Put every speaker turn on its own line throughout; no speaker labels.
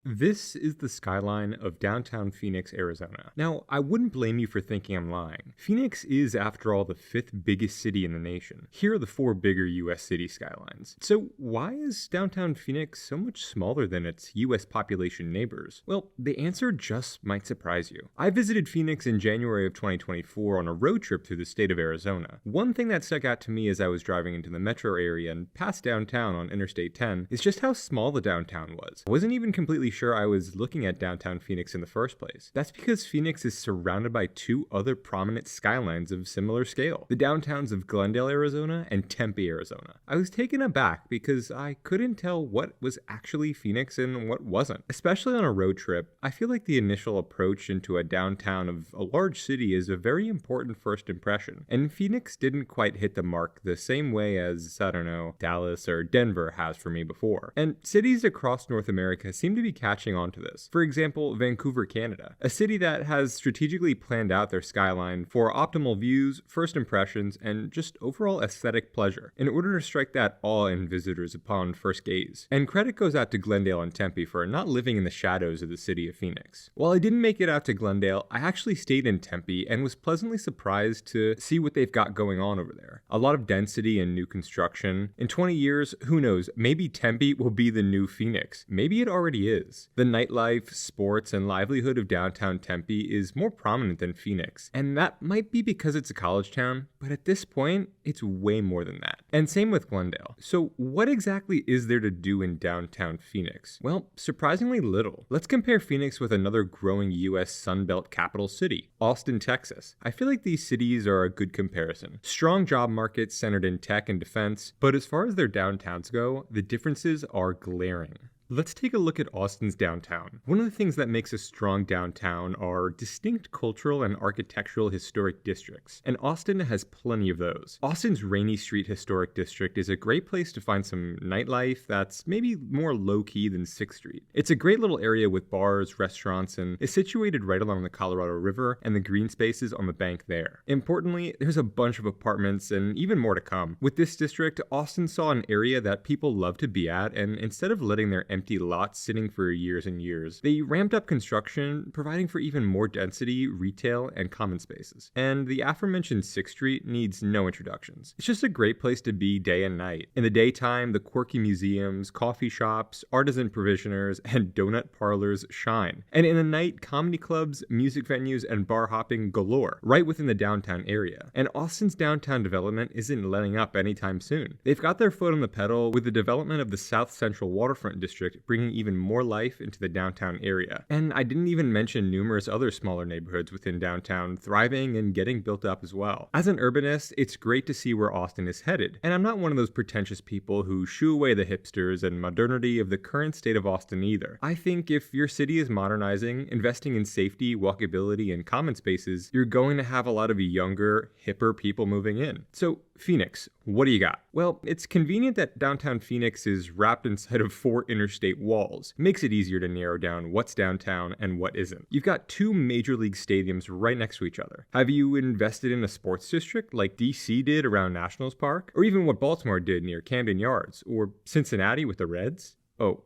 This is the skyline of downtown Phoenix, Arizona. Now, I wouldn't blame you for thinking I'm lying. Phoenix is, after all, the fifth biggest city in the nation. Here are the four bigger US city skylines. So, why is downtown Phoenix so much smaller than its US population neighbors? Well, the answer just might surprise you. I visited Phoenix in January of 2024 on a road trip through the state of Arizona. One thing that stuck out to me as I was driving into the metro area and past downtown on Interstate 10 is just how small the downtown was. I wasn't even completely sure I was looking at downtown Phoenix in the first place. That's because Phoenix is surrounded by two other prominent skylines of similar scale, the downtowns of Glendale, Arizona and Tempe, Arizona. I was taken aback because I couldn't tell what was actually Phoenix and what wasn't. Especially on a road trip, I feel like the initial approach into a downtown of a large city is a very important first impression, and Phoenix didn't quite hit the mark the same way as, I don't know, Dallas or Denver has for me before. And cities across North America seem to be catching onto this. For example, Vancouver, Canada, a city that has strategically planned out their skyline for optimal views, first impressions, and just overall aesthetic pleasure in order to strike that awe in visitors upon first gaze. And credit goes out to Glendale and Tempe for not living in the shadows of the city of Phoenix. While I didn't make it out to Glendale, I actually stayed in Tempe and was pleasantly surprised to see what they've got going on over there. A lot of density and new construction. In 20 years, who knows, maybe Tempe will be the new Phoenix. Maybe it already is. The nightlife, sports, and livelihood of downtown Tempe is more prominent than Phoenix, and that might be because it's a college town, but at this point, it's way more than that. And same with Glendale. So what exactly is there to do in downtown Phoenix? Well, surprisingly little. Let's compare Phoenix with another growing US Sunbelt capital city, Austin, Texas. I feel like these cities are a good comparison. Strong job markets centered in tech and defense, but as far as their downtowns go, the differences are glaring. Let's take a look at Austin's downtown. One of the things that makes a strong downtown are distinct cultural and architectural historic districts, and Austin has plenty of those. Austin's Rainy Street Historic District is a great place to find some nightlife that's maybe more low-key than 6th Street. It's a great little area with bars, restaurants, and is situated right along the Colorado River and the green spaces on the bank there. Importantly, there's a bunch of apartments and even more to come. With this district, Austin saw an area that people love to be at, and instead of letting their empty lots sitting for years and years, they ramped up construction, providing for even more density, retail, and common spaces. And the aforementioned 6th Street needs no introductions. It's just a great place to be day and night. In the daytime, the quirky museums, coffee shops, artisan provisioners, and donut parlors shine. And in the night, comedy clubs, music venues, and bar hopping galore, right within the downtown area. And Austin's downtown development isn't letting up anytime soon. They've got their foot on the pedal with the development of the South Central Waterfront District, bringing even more life into the downtown area. And I didn't even mention numerous other smaller neighborhoods within downtown thriving and getting built up as well. As an urbanist, it's great to see where Austin is headed, and I'm not one of those pretentious people who shoo away the hipsters and modernity of the current state of Austin either. I think if your city is modernizing, investing in safety, walkability, and common spaces, you're going to have a lot of younger, hipper people moving in. So Phoenix, what do you got? Well, it's convenient that downtown Phoenix is wrapped inside of 4 interstate walls. It makes it easier to narrow down what's downtown and what isn't. You've got 2 major league stadiums right next to each other. Have you invested in a sports district like DC did around Nationals Park? Or even what Baltimore did near Camden Yards? Or Cincinnati with the Reds? Oh,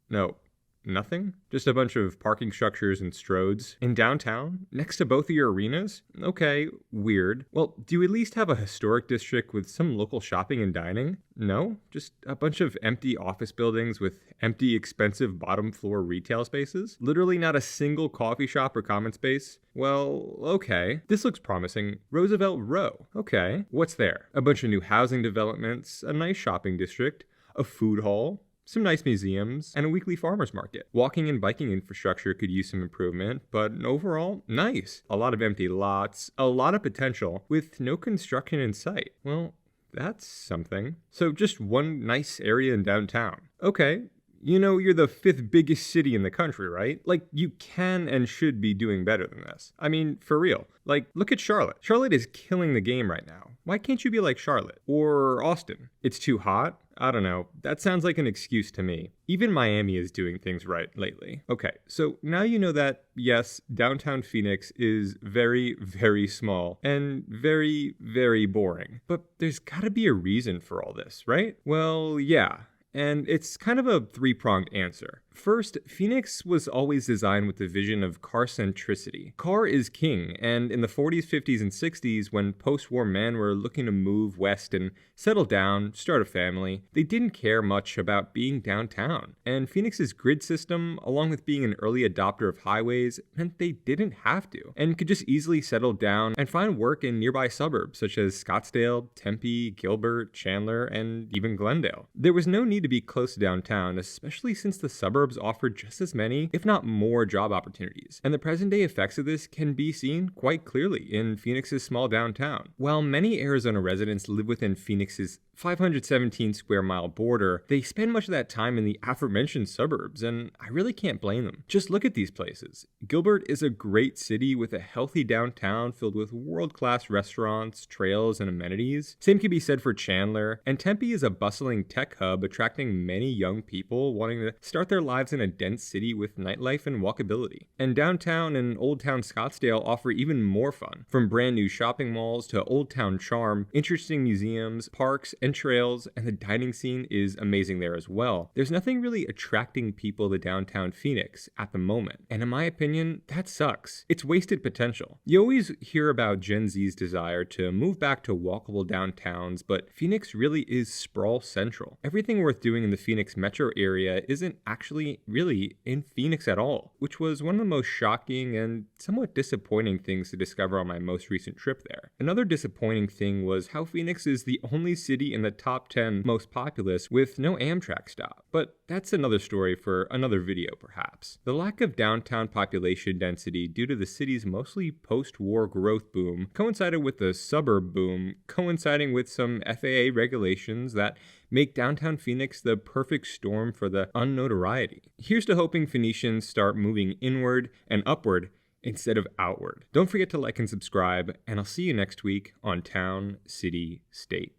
no. Nothing? Just a bunch of parking structures and stroads in downtown next to both of your arenas? Okay, weird. Well, do you at least have a historic district with some local shopping and dining? No? Just a bunch of empty office buildings with empty, expensive bottom floor retail spaces? Literally not a single coffee shop or common space? Well, okay. This looks promising. Roosevelt Row. Okay. What's there? A bunch of new housing developments, a nice shopping district, a food hall, some nice museums, and a weekly farmers market. Walking and biking infrastructure could use some improvement, but overall, nice. A lot of empty lots, a lot of potential, with no construction in sight. Well, that's something. So just one nice area in downtown. Okay. You know, you're the 5th biggest city in the country, right? Like, you can and should be doing better than this. I mean, for real. Like, look at Charlotte. Charlotte is killing the game right now. Why can't you be like Charlotte? Or Austin? It's too hot? I don't know. That sounds like an excuse to me. Even Miami is doing things right lately. Okay, so now you know that, yes, downtown Phoenix is very, very small and very, very boring. But there's gotta be a reason for all this, right? Well, yeah. And it's kind of a 3-pronged answer. First, Phoenix was always designed with the vision of car centricity. Car is king, and in the 40s, 50s, and 60s, when post-war men were looking to move west and settle down, start a family, they didn't care much about being downtown. And Phoenix's grid system, along with being an early adopter of highways, meant they didn't have to, and could just easily settle down and find work in nearby suburbs such as Scottsdale, Tempe, Gilbert, Chandler, and even Glendale. There was no need to be close to downtown, especially since the suburbs offered just as many, if not more, job opportunities. And the present-day effects of this can be seen quite clearly in Phoenix's small downtown. While many Arizona residents live within Phoenix's 517 square mile border, they spend much of that time in the aforementioned suburbs, and I really can't blame them. Just look at these places. Gilbert is a great city with a healthy downtown filled with world-class restaurants, trails, and amenities. Same can be said for Chandler, and Tempe is a bustling tech hub attracting many young people wanting to start their lives in a dense city with nightlife and walkability. And downtown and Old Town Scottsdale offer even more fun, from brand new shopping malls to Old Town charm, interesting museums, parks, and trails, and the dining scene is amazing there as well. There's nothing really attracting people to downtown Phoenix at the moment, and in my opinion, that sucks. It's wasted potential. You always hear about Gen Z's desire to move back to walkable downtowns, but Phoenix really is sprawl central. Everything worth doing in the Phoenix metro area isn't actually really in Phoenix at all, which was one of the most shocking and somewhat disappointing things to discover on my most recent trip there. Another disappointing thing was how Phoenix is the only city in the top 10 most populous with no Amtrak stop. But that's another story for another video perhaps. The lack of downtown population density due to the city's mostly post-war growth boom coincided with the suburb boom, coinciding with some FAA regulations that make downtown Phoenix the perfect storm for the unnotoriety. Here's to hoping Phoenicians start moving inward and upward instead of outward. Don't forget to like and subscribe, and I'll see you next week on Town, City, State.